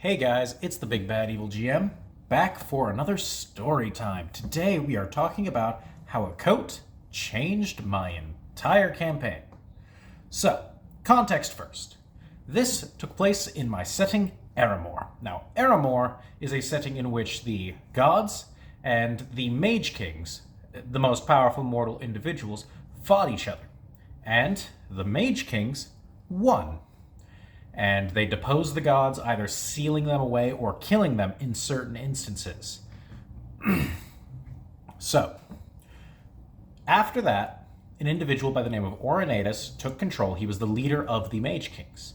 Hey guys, it's the Big Bad Evil GM, back for another story time. Today we are talking about how a coat changed my entire campaign. So, context first. This took place in my setting, Eramore. Now, Eramore is a setting in which the gods and the Mage Kings, the most powerful mortal individuals, fought each other. And the Mage Kings won. And they deposed the gods, either sealing them away or killing them in certain instances. So, after that, an individual by the name of Orinatus took control. He was the leader of the Mage Kings.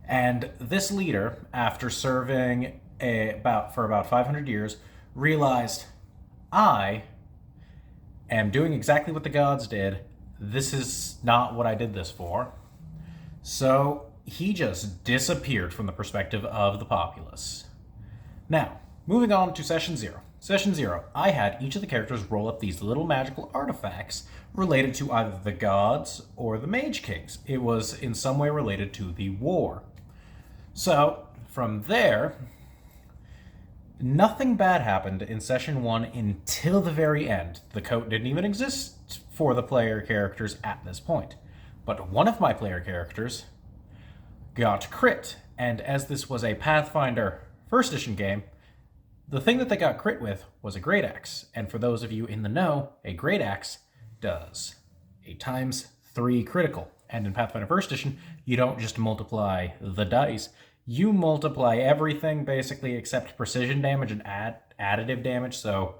And this leader, after serving for about 500 years, realized, I am doing exactly what the gods did. This is not what I did this for. So he just disappeared from the perspective of the populace. Now, moving on to Session 0. Session 0, I had each of the characters roll up these little magical artifacts related to either the gods or the Mage Kings. It was in some way related to the war. So, from there, nothing bad happened in Session 1 until the very end. The coat didn't even exist for the player characters at this point. But one of my player characters got crit, and as this was a Pathfinder first edition game, the thing that they got crit with was a great axe. And for those of you in the know, a great axe does a ×3 critical. And in Pathfinder first edition, you don't just multiply the dice, you multiply everything basically except precision damage and additive damage. So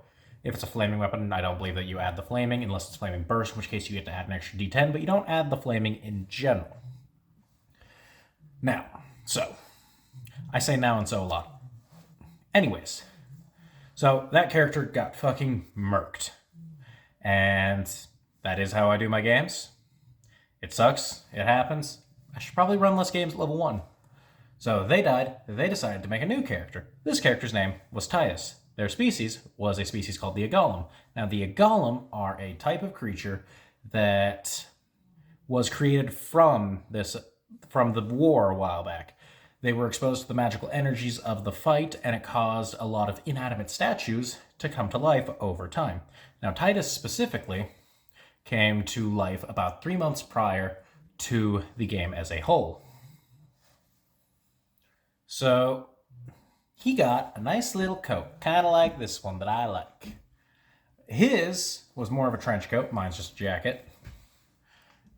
if it's a flaming weapon, I don't believe that you add the flaming unless it's flaming burst, in which case you get to add an extra d10, but you don't add the flaming in general. Now, so, I say now and so a lot. Anyways, so that character got fucking murked. And that is how I do my games. It sucks, it happens. I should probably run less games at level 1. So they died, they decided to make a new character. This character's name was Titus. Their species was a species called the Agolem. Now, the Agolem are a type of creature that was created from the war a while back. They were exposed to the magical energies of the fight, and it caused a lot of inanimate statues to come to life over time. Now, Titus specifically came to life about 3 months prior to the game as a whole. So he got a nice little coat, kind of like this one that I like. His was more of a trench coat, mine's just a jacket.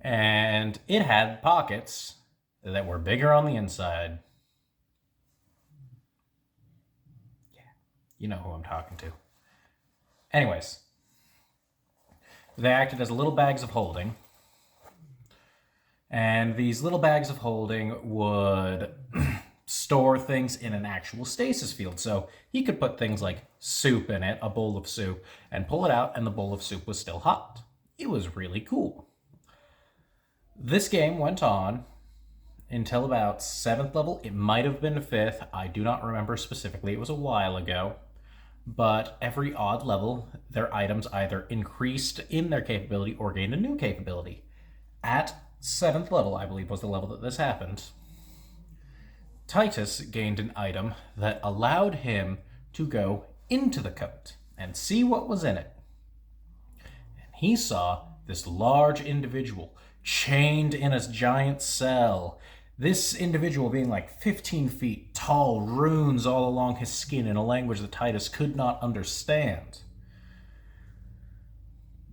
And it had pockets that were bigger on the inside. Yeah, you know who I'm talking to. Anyways, they acted as little bags of holding. And these little bags of holding would store things in an actual stasis field. So he could put things like soup in it, a bowl of soup, and pull it out, and the bowl of soup was still hot. It was really cool. This game went on until about 7th level. It might have been 5th. I do not remember specifically. It was a while ago. But every odd level, their items either increased in their capability or gained a new capability. At 7th level, I believe, was the level that this happened, Titus gained an item that allowed him to go into the coat and see what was in it. And he saw this large individual chained in a giant cell. This individual being like 15 feet tall, runes all along his skin in a language that Titus could not understand.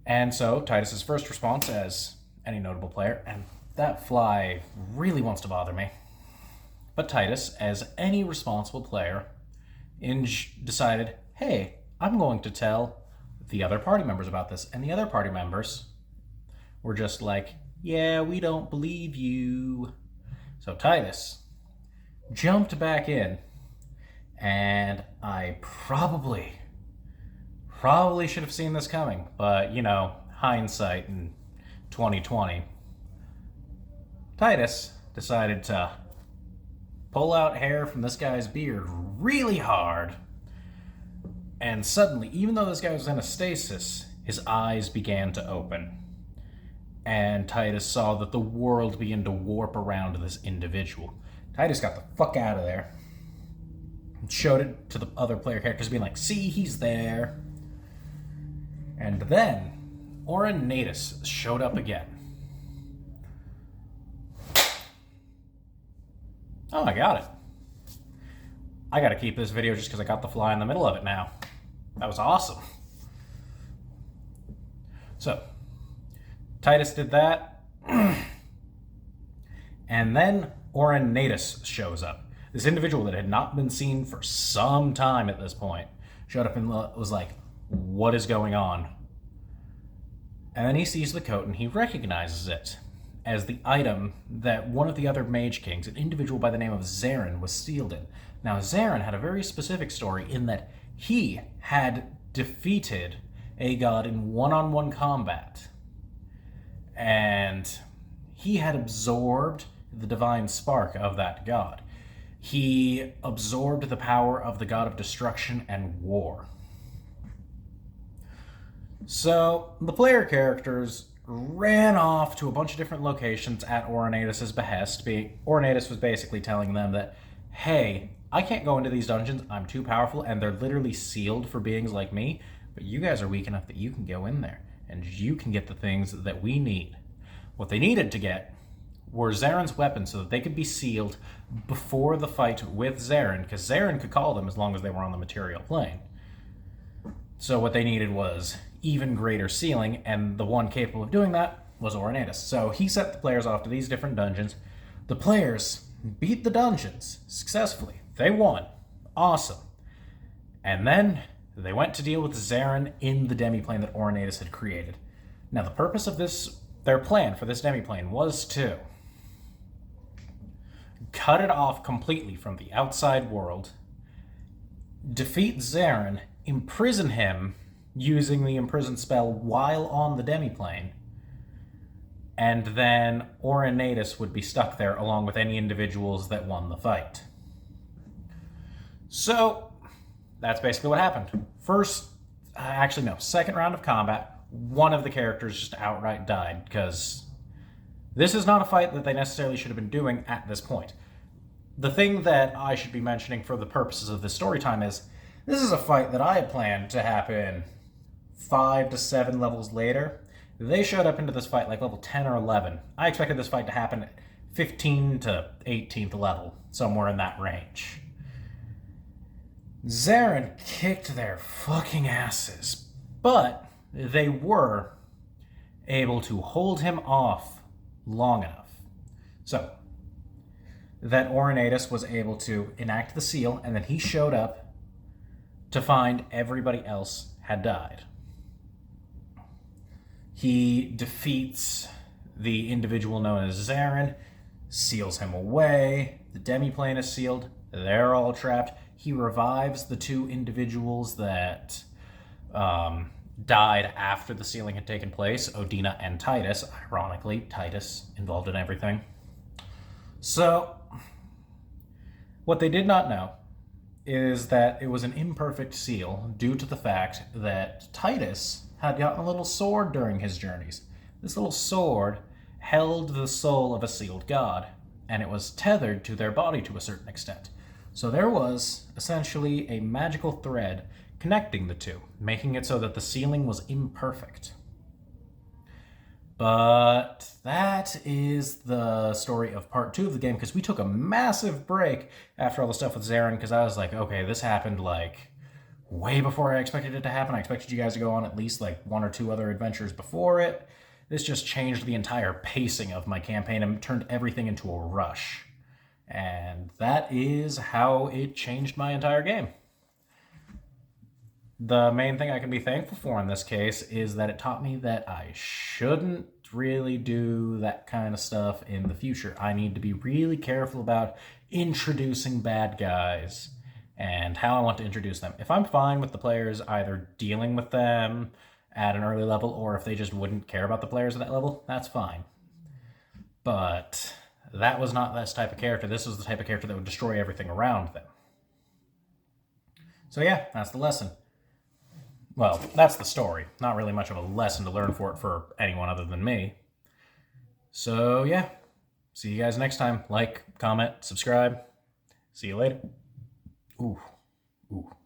And so Titus's first response, as any notable player, and that fly really wants to bother me, but Titus, as any responsible player, decided, hey, I'm going to tell the other party members about this. And the other party members were just like, yeah, we don't believe you. So Titus jumped back in, and I probably should have seen this coming, but, you know, hindsight in 2020. Titus decided to pull out hair from this guy's beard really hard, and suddenly, even though this guy was in a stasis, his eyes began to open. And Titus saw that the world began to warp around this individual. Titus got the fuck out of there. showed it to the other player characters, being like, see, he's there. And then Oranatus showed up again. Oh, I got it. I gotta keep this video just because I got the fly in the middle of it now. That was awesome. So, Titus did that. And then Oranatus shows up. This individual that had not been seen for some time at this point showed up and was like, what is going on? And then he sees the coat and he recognizes it as the item that one of the other Mage Kings, an individual by the name of Zarin, was sealed in. Now, Zarin had a very specific story in that he had defeated a god in one-on-one combat. And he had absorbed the divine spark of that god. He absorbed the power of the god of destruction and war. So the player characters ran off to a bunch of different locations at Oranatus' behest. Oranatus was basically telling them that, hey, I can't go into these dungeons, I'm too powerful, and they're literally sealed for beings like me, but you guys are weak enough that you can go in there, and you can get the things that we need. What they needed to get were Zarin's weapons so that they could be sealed before the fight with Zarin, because Zarin could call them as long as they were on the material plane. So what they needed was even greater sealing, and the one capable of doing that was Oranatus. So he sent the players off to these different dungeons. The players beat the dungeons successfully. They won. Awesome. And then they went to deal with Zarin in the demiplane that Oranatus had created. Now the purpose of their plan for this demiplane was to cut it off completely from the outside world, defeat Zarin, imprison him using the imprison spell while on the demiplane, and then Oranatus would be stuck there along with any individuals that won the fight. So that's basically what happened. Second round of combat, one of the characters just outright died, because this is not a fight that they necessarily should have been doing at this point. The thing that I should be mentioning for the purposes of this story time is, this is a fight that I had planned to happen 5 to 7 levels later. They showed up into this fight like level 10 or 11. I expected this fight to happen at 15 to 18th level, somewhere in that range. Zarin kicked their fucking asses, but they were able to hold him off long enough so that Oranatus was able to enact the seal, and then he showed up to find everybody else had died. He defeats the individual known as Zarin, seals him away, the demiplane is sealed, they're all trapped. He revives the 2 individuals that died after the sealing had taken place, Odina and Titus. Ironically, Titus involved in everything. So, what they did not know is that it was an imperfect seal due to the fact that Titus had gotten a little sword during his journeys. This little sword held the soul of a sealed god, and it was tethered to their body to a certain extent. So there was essentially a magical thread connecting the two, making it so that the sealing was imperfect. But that is the story of part 2 of the game, because we took a massive break after all the stuff with Zarin, because I was like, okay, this happened like way before I expected it to happen. I expected you guys to go on at least like 1 or 2 other adventures before it. This just changed the entire pacing of my campaign and turned everything into a rush. And that is how it changed my entire game. The main thing I can be thankful for in this case is that it taught me that I shouldn't really do that kind of stuff in the future. I need to be really careful about introducing bad guys and how I want to introduce them. If I'm fine with the players either dealing with them at an early level, or if they just wouldn't care about the players at that level, that's fine. But that was not this type of character. This was the type of character that would destroy everything around them. So yeah, that's the lesson. Well, that's the story. Not really much of a lesson to learn for anyone other than me. So yeah, see you guys next time. Like, comment, subscribe. See you later. Ooh, ooh.